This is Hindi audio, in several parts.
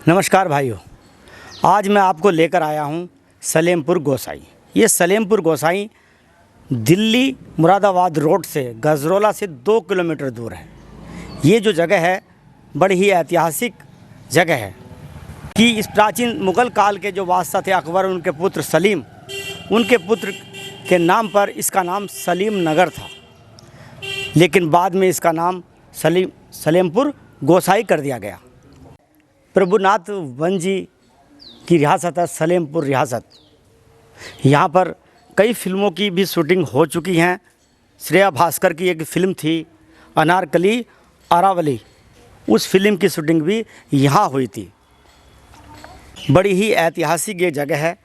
नमस्कार भाइयों, आज मैं आपको लेकर आया हूँ सलेमपुर गोसाई। ये सलेमपुर गोसाई दिल्ली मुरादाबाद रोड से गजरोला से 2 किलोमीटर दूर है। ये जो जगह है बड़ी ही ऐतिहासिक जगह है कि इस प्राचीन मुग़ल काल के जो बादशाह थे अकबर, उनके पुत्र सलीम, उनके पुत्र के नाम पर इसका नाम सलीम नगर था, लेकिन बाद में इसका नाम सलेमपुर गोसाई कर दिया गया। प्रभुनाथ वन जी की रियासत है सलेमपुर रियासत। यहाँ पर कई फिल्मों की भी शूटिंग हो चुकी हैं। श्रेया भास्कर की एक फ़िल्म थी अनारकली अरावली, उस फिल्म की शूटिंग भी यहाँ हुई थी। बड़ी ही ऐतिहासिक ये जगह है।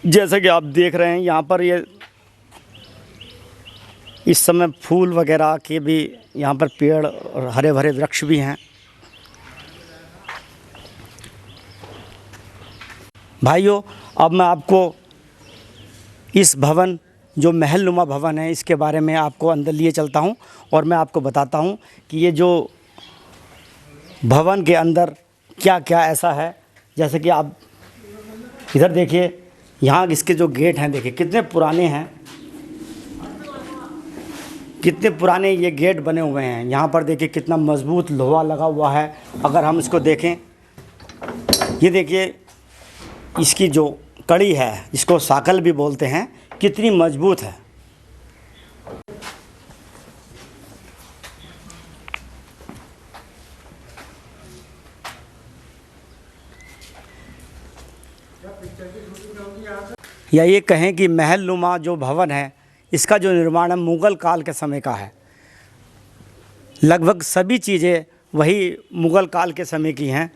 जैसा कि आप देख रहे हैं यहाँ पर ये इस समय फूल वगैरह के भी यहाँ पर पेड़ और हरे भरे वृक्ष भी हैं। भाइयों, अब मैं आपको इस भवन, जो महलनुमा भवन है, इसके बारे में आपको अंदर लिए चलता हूं और मैं आपको बताता हूं कि ये जो भवन के अंदर क्या क्या ऐसा है। जैसे कि आप इधर देखिए, यहाँ इसके जो गेट हैं देखिए कितने पुराने हैं, कितने पुराने ये गेट बने हुए हैं। यहाँ पर देखिए कितना मजबूत लोहा लगा हुआ है। अगर हम इसको देखें, ये देखिए इसकी जो कड़ी है, जिसको साकल भी बोलते हैं, कितनी मजबूत है। या ये कहें कि महलनुमा जो भवन है, इसका जो निर्माण है मुग़ल काल के समय का है। लगभग सभी चीज़ें वही मुग़ल काल के समय की हैं।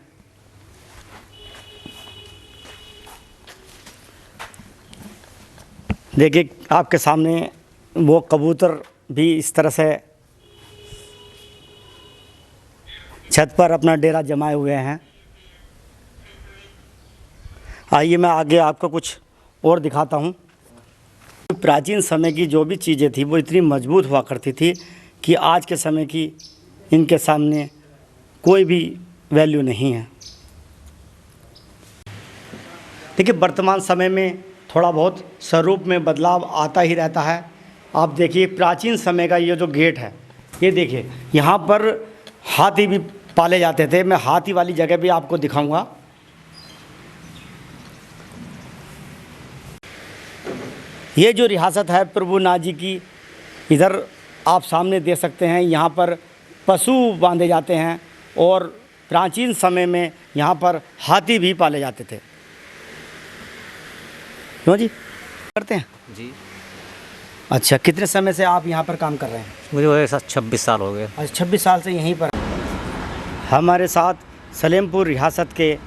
देखिए आपके सामने वो कबूतर भी इस तरह से छत पर अपना डेरा जमाए हुए हैं। आइए मैं आगे आपको कुछ और दिखाता हूँ। प्राचीन समय की जो भी चीज़ें थी वो इतनी मजबूत हुआ करती थी कि आज के समय की इनके सामने कोई भी वैल्यू नहीं है। देखिए वर्तमान समय में थोड़ा बहुत स्वरूप में बदलाव आता ही रहता है। आप देखिए प्राचीन समय का ये जो गेट है, ये देखिए यहाँ पर हाथी भी पाले जाते थे। मैं हाथी वाली जगह भी आपको दिखाऊंगा। ये जो रियासत है प्रभुनाथ जी की, इधर आप सामने देख सकते हैं, यहाँ पर पशु बांधे जाते हैं और प्राचीन समय में यहाँ पर हाथी भी पाले जाते थे। क्यों जी करते हैं जी? अच्छा, कितने समय से आप यहाँ पर काम कर रहे हैं? मुझे वही 26 साल हो गए। अच्छा, 26 साल से यहीं पर। हमारे साथ सलेमपुर रियासत के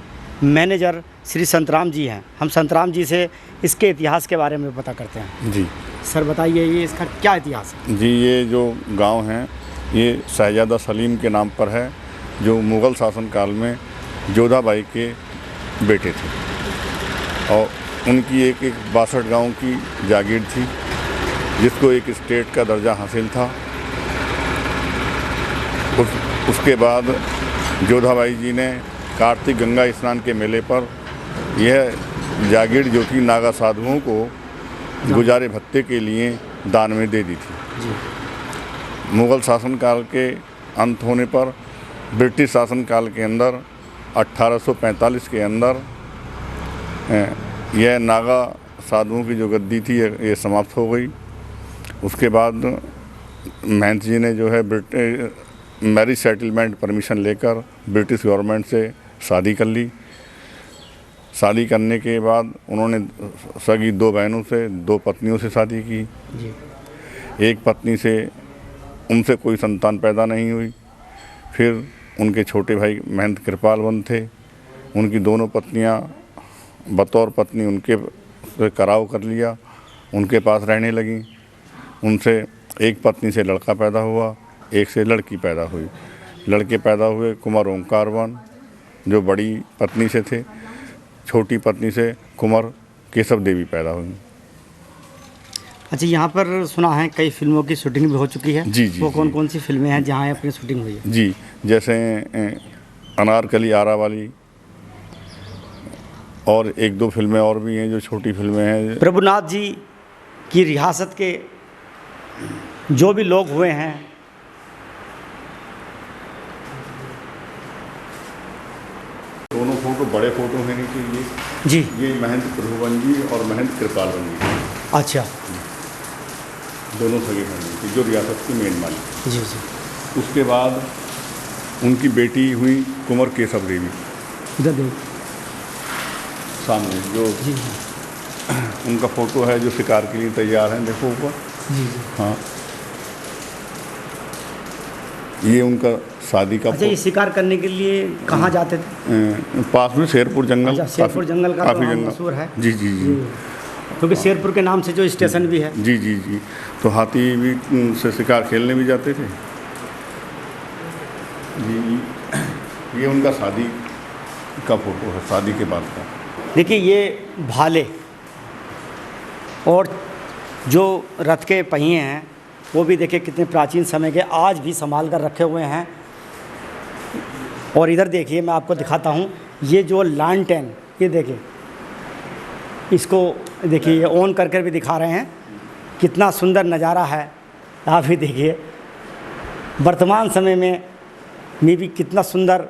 मैनेजर श्री संतराम जी हैं। हम संतराम जी से इसके इतिहास के बारे में पता करते हैं। जी सर बताइए, ये इसका क्या इतिहास है? जी, ये जो गांव है ये शहजादा सलीम के नाम पर है, जो मुग़ल शासनकाल में जोधाबाई के बेटे थे और उनकी एक 62 गांव की जागीर थी, जिसको एक स्टेट का दर्जा हासिल था। उसके बाद जोधाबाई जी ने कार्तिक गंगा स्नान के मेले पर यह जागीर जो थी नागा साधुओं को गुजारे भत्ते के लिए दान में दे दी थी। मुग़ल शासनकाल के अंत होने पर ब्रिटिश शासनकाल के अंदर 1845 के अंदर यह नागा साधुओं की जो गद्दी थी ये समाप्त हो गई। उसके बाद महंत जी ने जो है मैरिज सेटलमेंट परमिशन लेकर ब्रिटिश गवर्नमेंट से शादी कर ली। शादी करने के बाद उन्होंने सगी 2 बहनों से, 2 पत्नियों से शादी की। एक पत्नी से उनसे कोई संतान पैदा नहीं हुई। फिर उनके छोटे भाई महंत कृपालवंत थे, उनकी दोनों पत्नियां बतौर पत्नी उनके से कराव कर लिया, उनके पास रहने लगी। उनसे एक पत्नी से लड़का पैदा हुआ, एक से लड़की पैदा हुई। लड़के पैदा हुए कुंवर ओंकारवन, जो बड़ी पत्नी से थे। छोटी पत्नी से कुंवर केशव देवी पैदा हुई। अच्छा, यहाँ पर सुना है कई फिल्मों की शूटिंग भी हो चुकी है। जी जी। वो कौन कौन सी फिल्में हैं जहाँ अपनी शूटिंग हुई है? जी, जैसे अनारकली आरावाली, और एक दो फिल्में और भी हैं जो छोटी फिल्में हैं। प्रभुनाथ जी की रियासत के जो भी लोग हुए हैं, दोनों फोटो बड़े फोटो हैं नीचे जी। ये महेंद्र त्रिभुवन जी और महेंद्र कृपालन जी, अच्छा दोनों सगे भाई थे जो रियासत की मेन मालिक। जी जी। उसके बाद उनकी बेटी हुई कुंवर केशव देवी, इधर देख। सामने जो जी जी उनका फोटो है जो शिकार के लिए तैयार हैं, देखो ऊपर। जी जी। हाँ, ये उनका शादी का अच्छा, ये शिकार करने के लिए कहाँ जाते थे? पास में शेरपुर जंगल। अच्छा, शेरपुर जंगल का तो काफ़ी जंगल मशहूर है। जी जी जी। क्योंकि शेरपुर के नाम से जो स्टेशन भी है। जी जी जी। तो हाथी भी से शिकार खेलने भी जाते थे जी। ये उनका शादी का फोटो है, शादी के बाद का। देखिए ये भाले और जो रथ के पहिए हैं वो भी देखिए कितने प्राचीन समय के आज भी संभाल कर रखे हुए हैं। और इधर देखिए मैं आपको दिखाता हूँ, ये जो लालटेन, ये देखिए इसको देखिए ये ऑन करके भी दिखा रहे हैं, कितना सुंदर नज़ारा है। आप भी देखिए वर्तमान समय में भी कितना सुंदर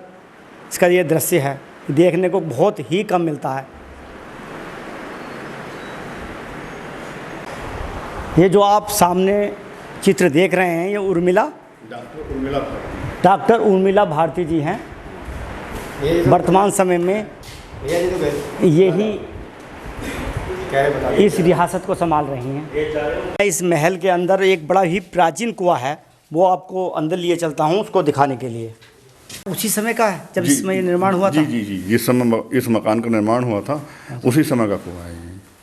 इसका ये दृश्य है, देखने को बहुत ही कम मिलता है। ये जो आप सामने चित्र देख रहे हैं ये उर्मिला, डॉक्टर उर्मिला भारती जी हैं। वर्तमान समय में यही इस रियासत को संभाल रही हैं। इस महल के अंदर एक बड़ा ही प्राचीन कुआं है, वो आपको अंदर लिए चलता हूँ उसको दिखाने के लिए। उसी समय का है जब इसमें ये निर्माण हुआ था? जी जी जी, जिस समय इस मकान का निर्माण हुआ था उसी समय का कुआं है,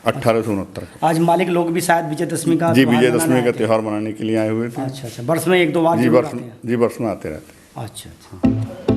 1869। आज मालिक लोग भी शायद विजयदशमी का जी, विजयदशमी का त्यौहार मनाने के लिए आए हुए थे। अच्छा अच्छा, वर्ष में एक दो बार जी जरूर आते हैं। वर्ष में आते रहते हैं। अच्छा अच्छा।